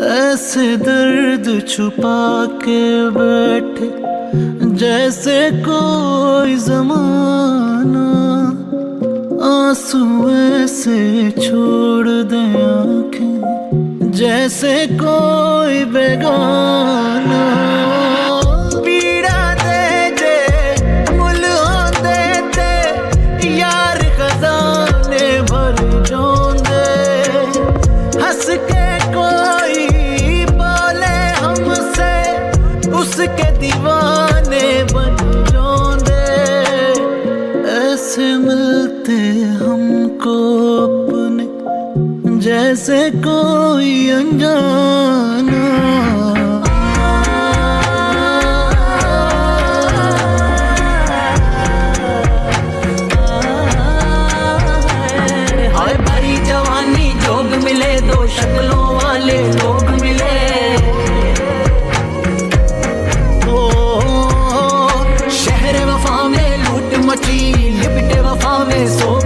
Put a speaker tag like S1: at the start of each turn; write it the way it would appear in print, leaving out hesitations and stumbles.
S1: ऐसे दर्द छुपा के बैठे जैसे कोई जमाना, आंसू ऐसे छोड़ दे आंखें जैसे कोई बेगाना। पीड़ा दे दे मुल दे दे यार खजाने भर जोंदे, हंस के कोई बोले हमसे उसके दीवाने बन जोंदे। ऐसे मिलते हमको अपने जैसे कोई अनजाना।
S2: हाय भरी जवानी जोग मिले, दो शक्लों वाले लोग मिले। शहर वफा में लूट मची, लिपटे वफा में सो